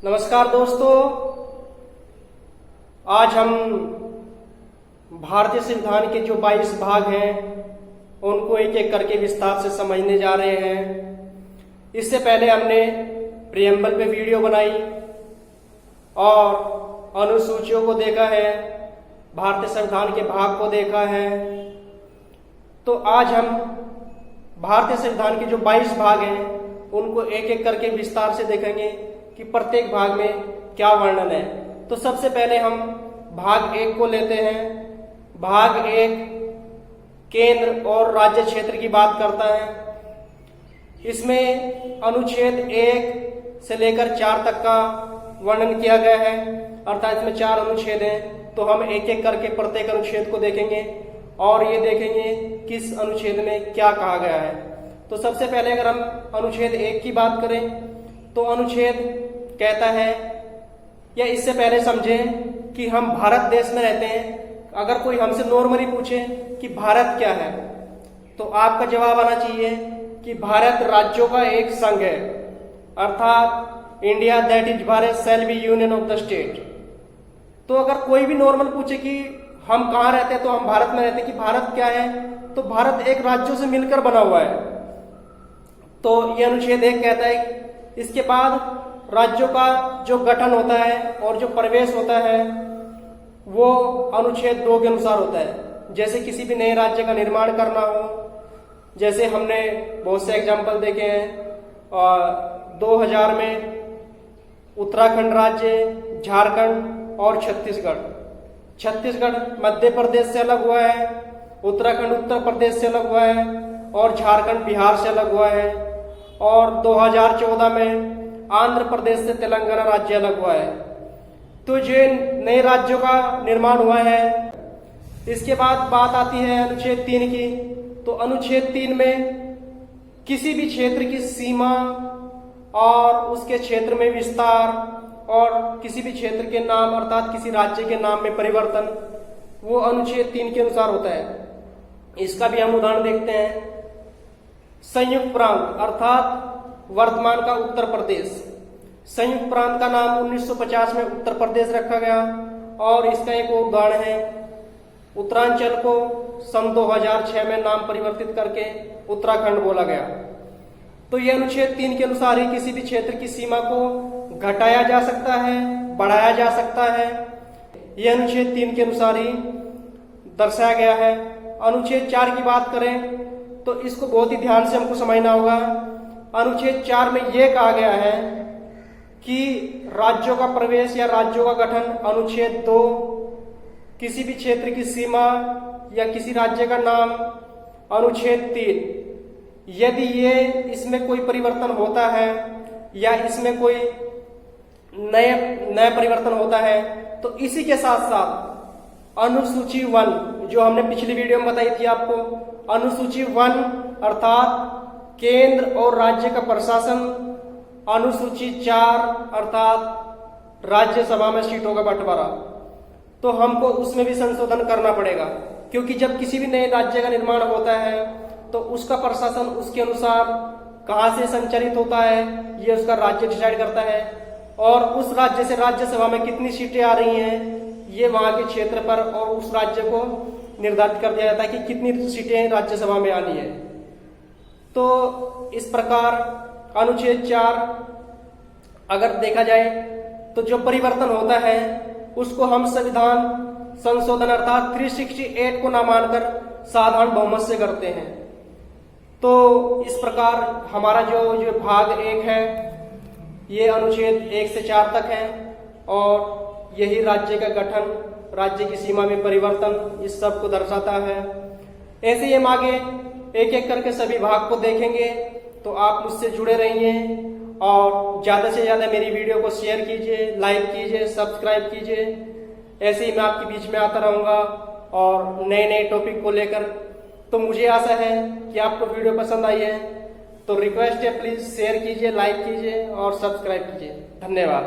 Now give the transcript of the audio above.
नमस्कार दोस्तों, आज हम भारतीय संविधान के जो 22 भाग हैं उनको एक एक करके विस्तार से समझने जा रहे हैं। इससे पहले हमने प्रियम्बल पे वीडियो बनाई और अनुसूचियों को देखा है, भारतीय संविधान के भाग को देखा है। तो आज हम भारतीय संविधान के जो 22 भाग हैं उनको एक एक करके विस्तार से देखेंगे कि प्रत्येक भाग में क्या वर्णन है। तो सबसे पहले हम भाग 1 को लेते हैं। भाग 1 केंद्र और राज्य क्षेत्र की बात करता है। इसमें अनुच्छेद 1 से लेकर 4 तक का वर्णन किया गया है, अर्थात इसमें 4 अनुच्छेद हैं। तो हम एक एक करके प्रत्येक अनुच्छेद को देखेंगे और ये देखेंगे किस अनुच्छेद में क्या कहा गया है। तो सबसे पहले अगर हम अनुच्छेद 1 की बात करें तो अनुच्छेद कहता है, या इससे पहले समझें कि हम भारत देश में रहते हैं। अगर कोई हमसे नॉर्मली पूछे कि भारत क्या है तो आपका जवाब आना चाहिए कि भारत राज्यों का एक संघ है, अर्थात India that is Bharat shall be union of the state. तो अगर कोई भी नॉर्मल पूछे कि हम कहाँ रहते हैं तो हम भारत में रहते हैं, कि भारत क्या है, तो भारत एक राज्यों से मिलकर बना हुआ है। तो यह अनुच्छेद 1 कहता है। इसके बाद राज्यों का जो गठन होता है और जो प्रवेश होता है वो अनुच्छेद 2 के अनुसार होता है। जैसे किसी भी नए राज्य का निर्माण करना हो, जैसे हमने बहुत से एग्जाम्पल देखे हैं। 2000 में उत्तराखंड राज्य, झारखंड और छत्तीसगढ़ मध्य प्रदेश से अलग हुआ है, उत्तराखंड उत्तर प्रदेश से अलग हुआ है और झारखंड बिहार से अलग हुआ है। और 2014 में आंध्र प्रदेश से तेलंगाना राज्य अलग हुआ है। तो जो नए राज्यों का निर्माण हुआ है। इसके बाद बात आती है अनुच्छेद 3 की। तो अनुच्छेद 3 में किसी भी क्षेत्र की सीमा और उसके क्षेत्र में विस्तार और किसी भी क्षेत्र के नाम अर्थात किसी राज्य के नाम में परिवर्तन, वो अनुच्छेद 3 के अनुसार होता है। इसका भी हम उदाहरण देखते हैं। संयुक्त प्रांत अर्थात वर्तमान का उत्तर प्रदेश, संयुक्त प्रांत का नाम 1950 में उत्तर प्रदेश रखा गया। और इसका एक और उदाहरण है, उत्तरांचल को सन 2006 में नाम परिवर्तित करके उत्तराखंड बोला गया। तो यह अनुच्छेद 3 के अनुसार ही किसी भी क्षेत्र की सीमा को घटाया जा सकता है, बढ़ाया जा सकता है। यह अनुच्छेद 3 के अनुसार ही दर्शाया गया है। अनुच्छेद 4 की बात करें तो इसको बहुत ही ध्यान से हमको समझना होगा। अनुच्छेद 4 में यह कहा गया है कि राज्यों का प्रवेश या राज्यों का गठन। अनुच्छेद 2 किसी भी क्षेत्र की सीमा या किसी राज्य का नाम। अनुच्छेद 3 यदि ये इसमें कोई परिवर्तन होता है या इसमें कोई नया परिवर्तन होता है तो इसी के साथ साथ अनुसूची 1 जो हमने पिछली वीडियो में बताई थी आपको, अनुसूची 1 अर्थात केंद्र और राज्य का प्रशासन, अनुसूची 4 अर्थात राज्यसभा में सीटों का बंटवारा, तो हमको उसमें भी संशोधन करना पड़ेगा। क्योंकि जब किसी भी नए राज्य का निर्माण होता है तो उसका प्रशासन उसके अनुसार कहाँ से संचालित होता है ये उसका राज्य डिसाइड करता है। और उस राज्य से राज्यसभा में कितनी सीटें आ रही हैं ये वहां के क्षेत्र पर और उस राज्य को निर्धारित कर दिया जाता है कि कितनी सीटें राज्यसभा में आनी है। तो इस प्रकार अनुच्छेद 4 अगर देखा जाए तो जो परिवर्तन होता है उसको हम संविधान संशोधन अर्थात 368 को ना मानकर साधारण बहुमत से करते हैं। तो इस प्रकार हमारा जो भाग 1 है ये अनुच्छेद 1 से 4 तक है और यही राज्य का गठन, राज्य की सीमा में परिवर्तन, इस सब को दर्शाता है। ऐसे ही हम आगे एक एक करके सभी भाग को देखेंगे। तो आप मुझसे जुड़े रहिए और ज्यादा से ज्यादा मेरी वीडियो को शेयर कीजिए, लाइक कीजिए, सब्सक्राइब कीजिए। ऐसे ही मैं आपके बीच में आता रहूंगा और नए नए टॉपिक को लेकर। तो मुझे आशा है कि आपको वीडियो पसंद आई है। तो रिक्वेस्ट है, प्लीज शेयर कीजिए, लाइक कीजिए और सब्सक्राइब कीजिए। धन्यवाद।